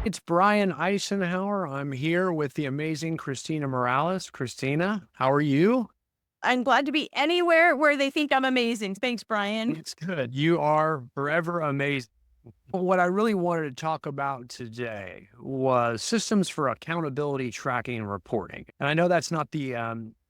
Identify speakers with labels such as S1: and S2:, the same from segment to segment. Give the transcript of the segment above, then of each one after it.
S1: It's Brian Eisenhower. I'm here with the amazing Christina Morales. Christina, how are you?
S2: I'm glad to be anywhere where they think I'm amazing. Thanks, Brian.
S1: It's good. You are forever amazing. What I really wanted to talk about today was systems for accountability, tracking, and reporting. And I know that's not the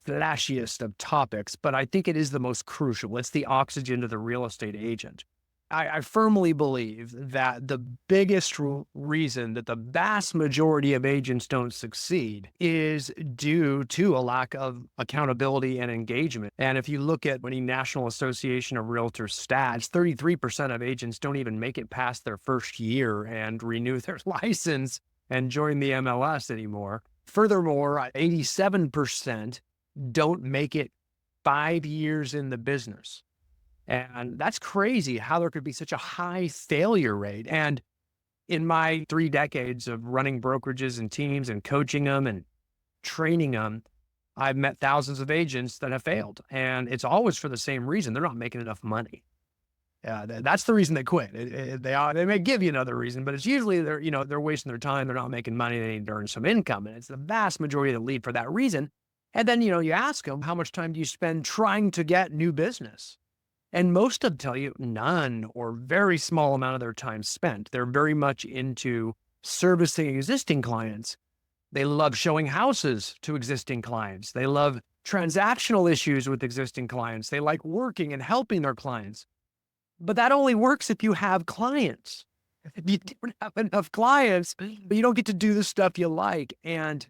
S1: flashiest of topics, but I think it is the most crucial. It's the oxygen to the real estate agent. I firmly believe that the biggest reason that the vast majority of agents don't succeed is due to a lack of accountability and engagement. And if you look at any National Association of Realtors stats, 33% of agents don't even make it past their first year and renew their license and join the MLS anymore. Furthermore, 87% don't make it 5 years in the business. And that's crazy how there could be such a high failure rate. And in my 3 decades of running brokerages and teams and coaching them and training them, I've met thousands of agents that have failed. And it's always for the same reason. They're not making enough money. That's the reason they quit. They may give you another reason, but it's usually they're wasting their time. They're not making money. They need to earn some income. And it's the vast majority that leave for that reason. And then, you ask them, how much time do you spend trying to get new business? And most of them tell you none or very small amount of their time spent. They're very much into servicing existing clients. They love showing houses to existing clients. They love transactional issues with existing clients. They like working and helping their clients. But that only works if you have clients. If you don't have enough clients, but you don't get to do the stuff you like. And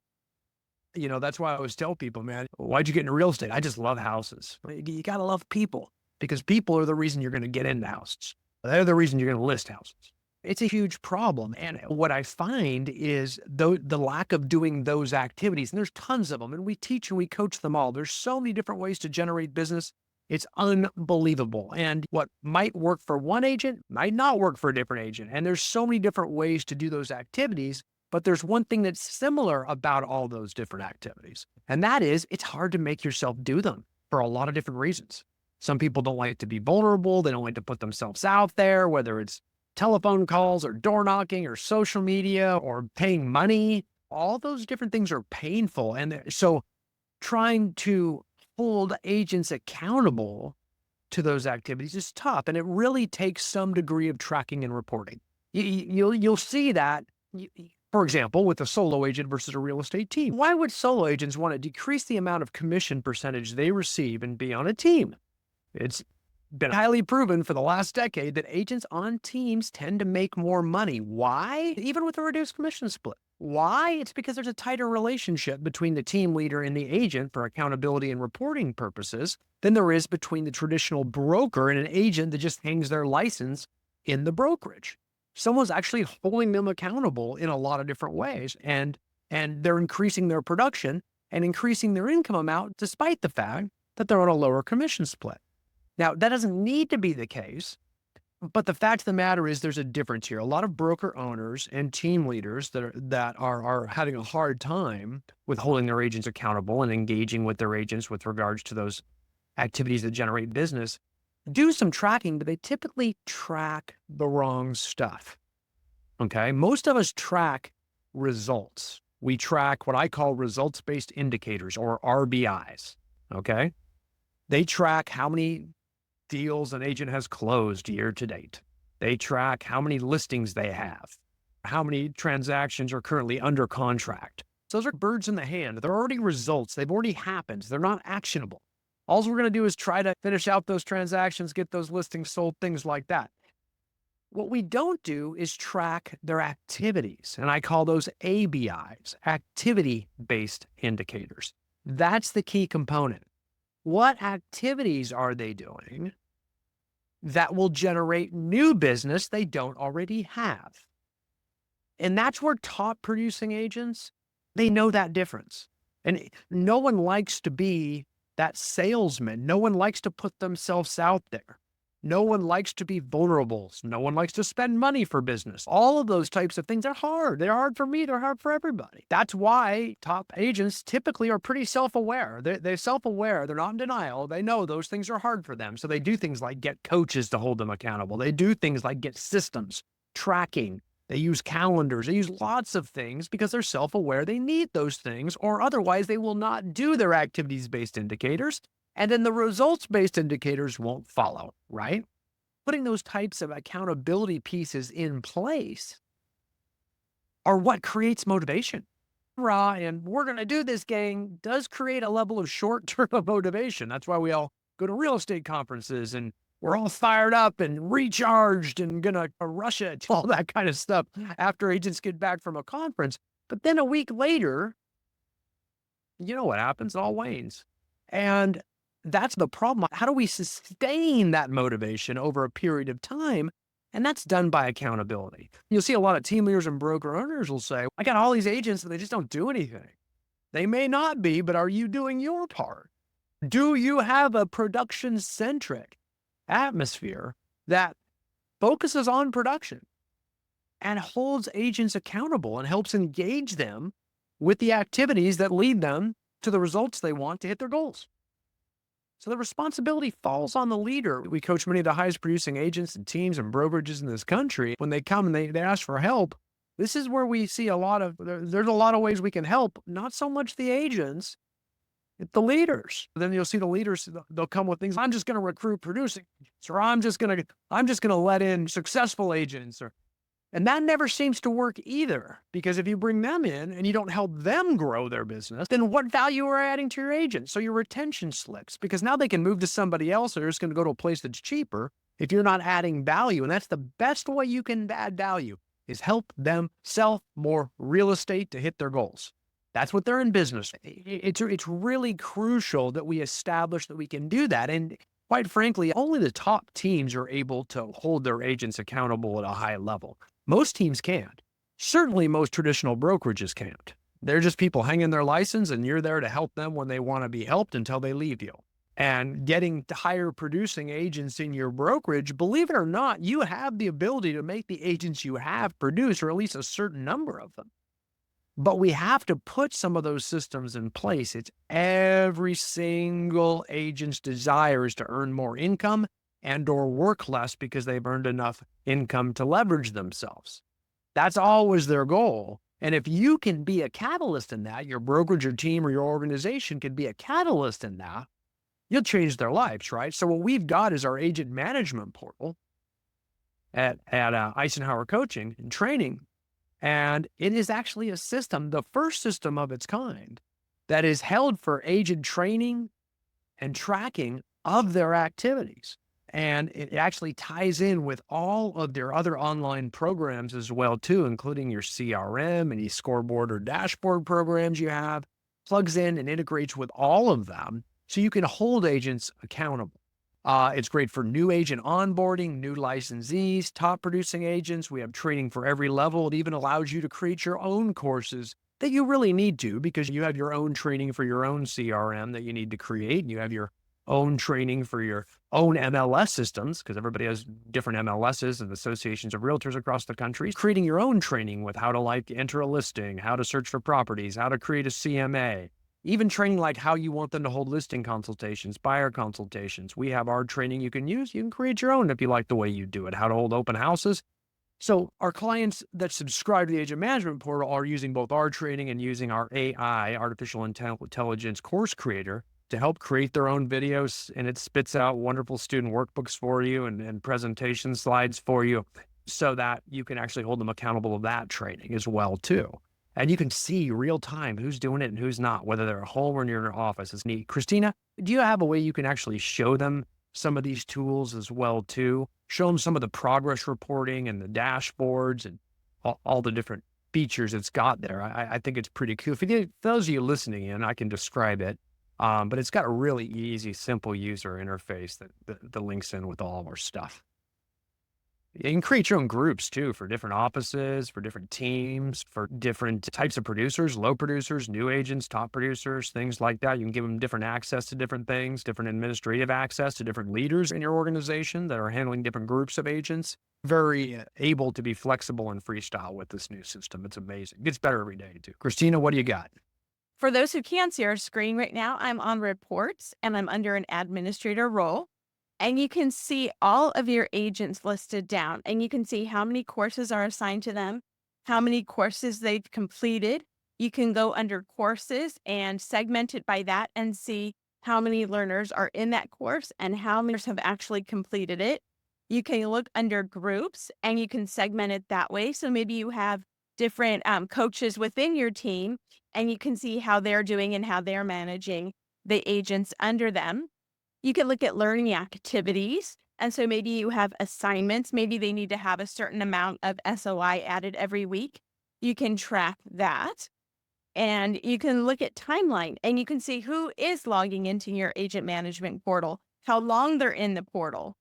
S1: that's why I always tell people, man, why'd you get into real estate? I just love houses. You got to love people. Because people are the reason you're going to get into houses. They're the reason you're going to list houses. It's a huge problem. And what I find is the lack of doing those activities, and there's tons of them, and we teach and we coach them all. There's so many different ways to generate business. It's unbelievable. And what might work for one agent might not work for a different agent. And there's so many different ways to do those activities. But there's one thing that's similar about all those different activities. And that is it's hard to make yourself do them for a lot of different reasons. Some people don't like to be vulnerable. They don't like to put themselves out there, whether it's telephone calls or door knocking or social media or paying money. All those different things are painful. And so trying to hold agents accountable to those activities is tough. And it really takes some degree of tracking and reporting. You'll see that, for example, with a solo agent versus a real estate team. Why would solo agents want to decrease the amount of commission percentage they receive and be on a team? It's been highly proven for the last decade that agents on teams tend to make more money. Why? Even with a reduced commission split. Why? It's because there's a tighter relationship between the team leader and the agent for accountability and reporting purposes than there is between the traditional broker and an agent that just hangs their license in the brokerage. Someone's actually holding them accountable in a lot of different ways, and they're increasing their production and increasing their income amount despite the fact that they're on a lower commission split. Now, that doesn't need to be the case, but the fact of the matter is there's a difference here. A lot of broker owners and team leaders that are having a hard time with holding their agents accountable and engaging with their agents with regards to those activities that generate business do some tracking, but they typically track the wrong stuff. Okay. Most of us track results. We track what I call results-based indicators, or RBIs. Okay. They track how many deals an agent has closed year to date. They track how many listings they have, how many transactions are currently under contract. Those are birds in the hand. They're already results. They've already happened. They're not actionable. All we're going to do is try to finish out those transactions, get those listings sold, things like that. What we don't do is track their activities, and I call those ABIs, activity-based indicators. That's the key component. What activities are they doing that will generate new business they don't already have? And that's where top producing agents, they know that difference. And no one likes to be that salesman. No one likes to put themselves out there. No one likes to be vulnerable. No one likes to spend money for business. All of those types of things are hard. They're hard for me. They're hard for everybody. That's why top agents typically are pretty self-aware. They're self-aware. They're not in denial. They know those things are hard for them. So they do things like get coaches to hold them accountable. They do things like get systems, tracking, They use calendars. They use lots of things because they're self-aware they need those things, or otherwise they will not do their activities-based indicators. And then the results-based indicators won't follow, right? Putting those types of accountability pieces in place are what creates motivation. Rah, and we're going to do this, gang, does create a level of short-term motivation. That's why we all go to real estate conferences and we're all fired up and recharged and going to rush it, all that kind of stuff after agents get back from a conference. But then a week later, you know what happens? It all wanes. And that's the problem. How do we sustain that motivation over a period of time? And that's done by accountability. You'll see a lot of team leaders and broker owners will say, I got all these agents and they just don't do anything. They may not be, but are you doing your part? Do you have a production centric atmosphere that focuses on production and holds agents accountable and helps engage them with the activities that lead them to the results they want to hit their goals? So the responsibility falls on the leader. We coach many of the highest producing agents and teams and brokerages in this country. When they come and they ask for help, this is where we see there's a lot of ways we can help, not so much the agents, it's the leaders. Then you'll see the leaders, they'll come with things. I'm just going to recruit producing agents, or I'm just going to let in successful agents, and that never seems to work either, because if you bring them in and you don't help them grow their business, then what value are you adding to your agent? So your retention slips, because now they can move to somebody else or they're just going to go to a place that's cheaper if you're not adding value. And that's the best way you can add value, is help them sell more real estate to hit their goals. That's what they're in business. It's really crucial that we establish that we can do that. And quite frankly, only the top teams are able to hold their agents accountable at a high level. Most teams can't. Certainly most traditional brokerages can't. They're just people hanging their license and you're there to help them when they want to be helped until they leave you. And getting higher producing agents in your brokerage, believe it or not, you have the ability to make the agents you have produce, or at least a certain number of them. But we have to put some of those systems in place. It's every single agent's desire is to earn more income and or work less because they've earned enough income to leverage themselves. That's always their goal. And if you can be a catalyst in that, your brokerage or team or your organization can be a catalyst in that, you'll change their lives, right? So what we've got is our agent management portal at Eisenhower Coaching and Training. And it is actually a system, the first system of its kind, that is held for agent training and tracking of their activities. And it actually ties in with all of their other online programs as well, too, including your CRM, any scoreboard or dashboard programs you have, plugs in and integrates with all of them so you can hold agents accountable. It's great for new agent onboarding, new licensees, top producing agents. We have training for every level. It even allows you to create your own courses that you really need to, because you have your own training for your own CRM that you need to create. And you have your own training for your own MLS systems, because everybody has different MLSs and associations of realtors across the country. Creating your own training with how to enter a listing, how to search for properties, how to create a CMA, even training like how you want them to hold listing consultations, buyer consultations. We have our training you can use. You can create your own if you like the way you do it, how to hold open houses. So our clients that subscribe to the Agent Management Portal are using both our training and using our AI, artificial intelligence course creator, to help create their own videos. And it spits out wonderful student workbooks for you and presentation slides for you so that you can actually hold them accountable of that training as well, too. And you can see real time who's doing it and who's not, whether they're at home or near their office. It's neat. Christina, do you have a way you can actually show them some of these tools as well, too? Show them some of the progress reporting and the dashboards and all the different features it's got there. I think it's pretty cool. For those of you listening in, I can describe it. But it's got a really easy, simple user interface that links in with all of our stuff. You can create your own groups too, for different offices, for different teams, for different types of producers, low producers, new agents, top producers, things like that. You can give them different access to different things, different administrative access to different leaders in your organization that are handling different groups of agents. Very able to be flexible and freestyle with this new system. It's amazing. It gets better every day too. Christina, what do you got?
S2: For those who can't see our screen right now, I'm on reports and I'm under an administrator role. And you can see all of your agents listed down, and you can see how many courses are assigned to them, how many courses they've completed. You can go under courses and segment it by that and see how many learners are in that course and how many have actually completed it. You can look under groups and you can segment it that way. So maybe you have different coaches within your team, and you can see how they're doing and how they're managing the agents under them. You can look at learning activities. And so maybe you have assignments. Maybe they need to have a certain amount of SOI added every week. You can track that. And you can look at timeline and you can see who is logging into your agent management portal, how long they're in the portal.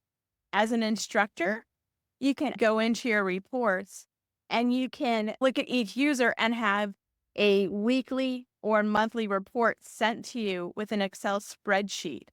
S2: As an instructor, you can go into your reports and you can look at each user and have a weekly or monthly report sent to you with an Excel spreadsheet.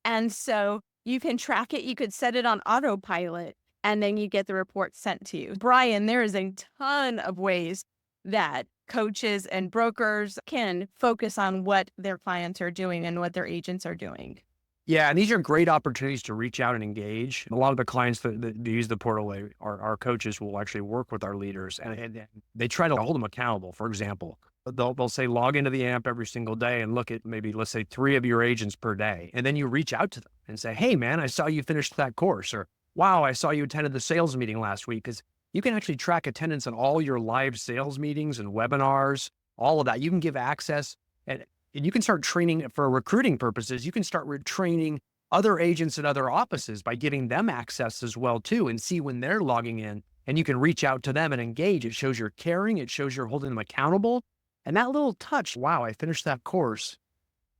S2: And so you can track it. You could set it on autopilot and then you get the report sent to you. Brian, there is a ton of ways that coaches and brokers can focus on what their clients are doing and what their agents are doing.
S1: Yeah, and these are great opportunities to reach out and engage. A lot of the clients that use the portal, our coaches will actually work with our leaders, and they try to hold them accountable. For example, they'll say log into the app every single day and look at maybe, let's say, 3 of your agents per day. And then you reach out to them and say, hey, man, I saw you finished that course, or wow, I saw you attended the sales meeting last week. Because you can actually track attendance on all your live sales meetings and webinars, all of that. You can give access and you can start training for recruiting purposes. You can start training other agents in other offices by giving them access as well too, and see when they're logging in, and you can reach out to them and engage. It shows you're caring. It shows you're holding them accountable. And that little touch, wow, I finished that course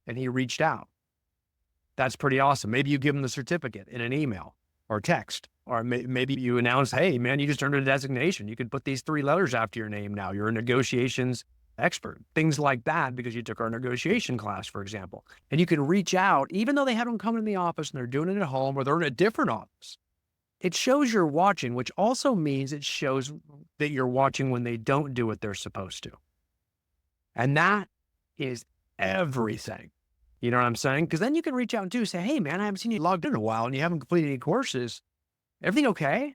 S1: and he reached out. That's pretty awesome. Maybe you give them the certificate in an email or text, or maybe you announce, hey man, you just earned a designation. You can put these 3 letters after your name now. You're a negotiations expert, things like that, because you took our negotiation class, for example. And you can reach out, even though they haven't come in the office and they're doing it at home or they're in a different office. It shows you're watching, which also means it shows that you're watching when they don't do what they're supposed to. And that is everything. You know what I'm saying? Because then you can reach out and say, hey man, I haven't seen you logged in a while and you haven't completed any courses. Everything okay?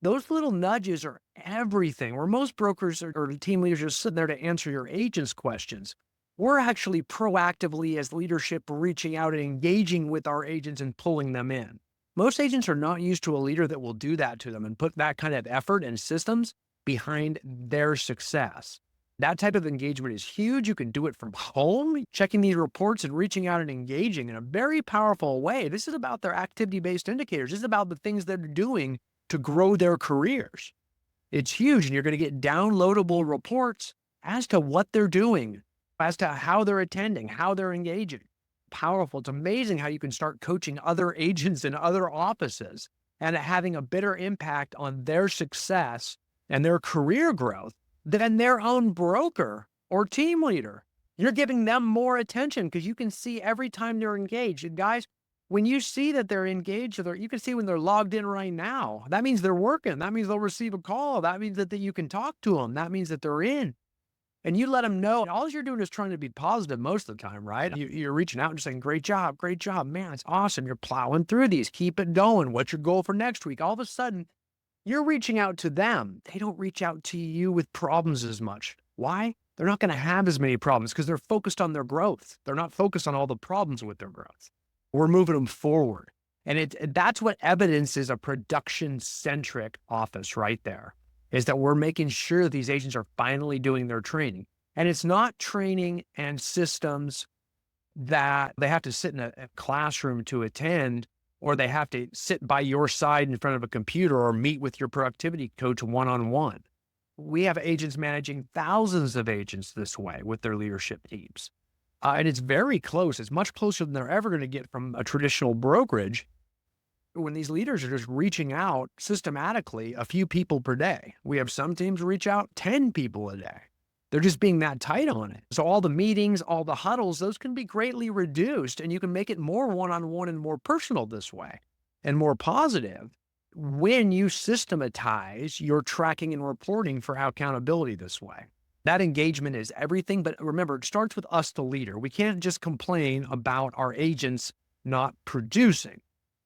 S1: Those little nudges are everything. Where most brokers or team leaders are just sitting there to answer your agent's questions, we're actually proactively as leadership reaching out and engaging with our agents and pulling them in. Most agents are not used to a leader that will do that to them and put that kind of effort and systems behind their success. That type of engagement is huge. You can do it from home, checking these reports and reaching out and engaging in a very powerful way. This is about their activity-based indicators. This is about the things they're doing to grow their careers. It's huge. And you're going to get downloadable reports as to what they're doing, as to how they're attending, how they're engaging. Powerful. It's amazing how you can start coaching other agents in other offices and having a better impact on their success and their career growth than their own broker or team leader. You're giving them more attention because you can see every time they're engaged. And guys, when you see that they're engaged, you can see when they're logged in right now. That means they're working. That means they'll receive a call. That means that you can talk to them. That means that they're in. And you let them know. All you're doing is trying to be positive most of the time, right? You're reaching out and saying, great job, man, it's awesome. You're plowing through these. Keep it going. What's your goal for next week? All of a sudden, you're reaching out to them. They don't reach out to you with problems as much. Why? They're not going to have as many problems because they're focused on their growth. They're not focused on all the problems with their growth. We're moving them forward. And that's what evidence is, a production-centric office right there, is that we're making sure that these agents are finally doing their training. And it's not training and systems that they have to sit in a classroom to attend, or they have to sit by your side in front of a computer or meet with your productivity coach one-on-one. We have agents managing thousands of agents this way with their leadership teams. And it's very close. It's much closer than they're ever going to get from a traditional brokerage when these leaders are just reaching out systematically a few people per day. We have some teams reach out 10 people a day. They're just being that tight on it. So all the meetings, all the huddles, those can be greatly reduced, and you can make it more one-on-one and more personal this way and more positive when you systematize your tracking and reporting for accountability this way. That engagement is everything. But remember, it starts with us, the leader. We can't just complain about our agents not producing.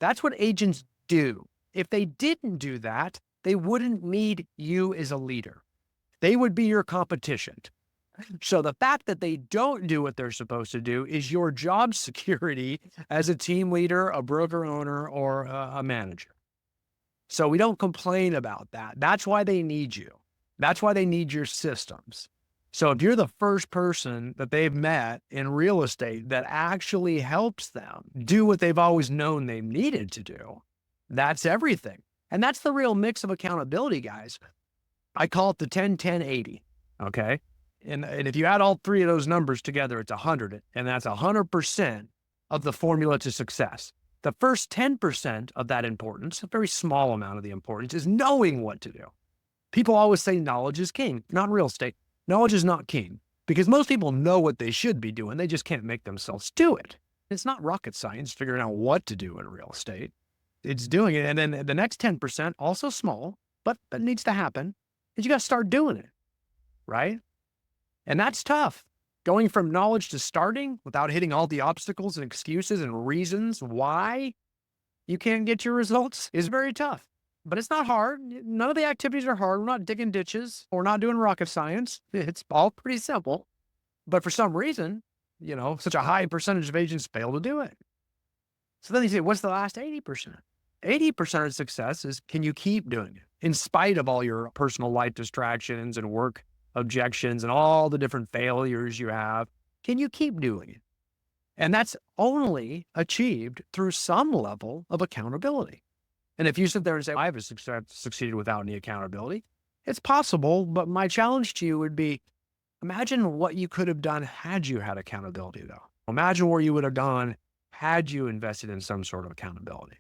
S1: That's what agents do. If they didn't do that, they wouldn't need you as a leader. They would be your competition. So the fact that they don't do what they're supposed to do is your job security as a team leader, a broker owner, or a manager. So we don't complain about that. That's why they need you. That's why they need your systems. So if you're the first person that they've met in real estate that actually helps them do what they've always known they needed to do, that's everything. And that's the real mix of accountability, guys. I call it the 10-10-80. Okay. And if you add all three of those numbers together, it's 100. And that's 100% of the formula to success. The first 10% of that importance, a very small amount of the importance, is knowing what to do. People always say knowledge is king, not in real estate. Knowledge is not king because most people know what they should be doing. They just can't make themselves do it. It's not rocket science figuring out what to do in real estate. It's doing it. And then the next 10%, also small, but that needs to happen, is you got to start doing it, right? And that's tough. Going from knowledge to starting without hitting all the obstacles and excuses and reasons why you can't get your results is very tough. But it's not hard. None of the activities are hard. We're not digging ditches. We're not doing rocket science. It's all pretty simple. But for some reason, such a high percentage of agents fail to do it. So then you say, what's the last 80%? 80% of success is, can you keep doing it in spite of all your personal life distractions and work objections and all the different failures you have? Can you keep doing it? And that's only achieved through some level of accountability. And if you sit there and say, I haven't succeeded without any accountability, it's possible. But my challenge to you would be, imagine what you could have done had you had accountability, though. Imagine where you would have gone had you invested in some sort of accountability.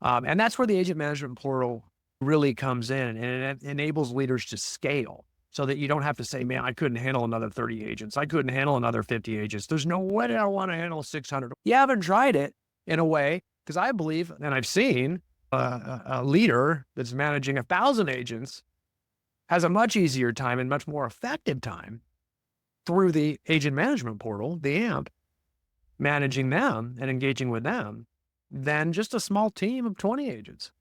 S1: And that's where the agent management portal really comes in, and it enables leaders to scale so that you don't have to say, man, I couldn't handle another 30 agents. I couldn't handle another 50 agents. There's no way I want to handle 600. You haven't tried it in a way, because I believe, and I've seen, a leader that's managing 1,000 agents has a much easier time and much more effective time through the agent management portal, the AMP, managing them and engaging with them than just a small team of 20 agents.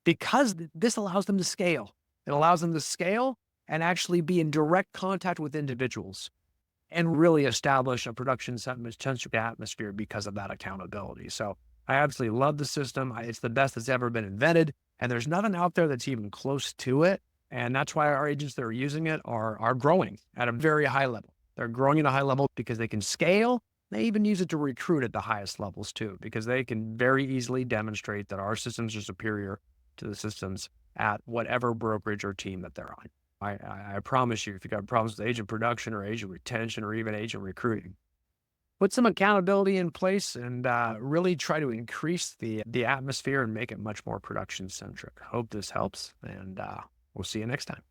S1: Because this allows them to scale. It allows them to scale and actually be in direct contact with individuals and really establish a production centric atmosphere because of that accountability. So I absolutely love the system. It's the best that's ever been invented. And there's nothing out there that's even close to it. And that's why our agents that are using it are growing at a very high level. They're growing at a high level because they can scale. They even use it to recruit at the highest levels too, because they can very easily demonstrate that our systems are superior to the systems at whatever brokerage or team that they're on. I promise you, if you've got problems with agent production or agent retention or even agent recruiting, put some accountability in place and really try to increase the atmosphere and make it much more production centric. Hope this helps, and we'll see you next time.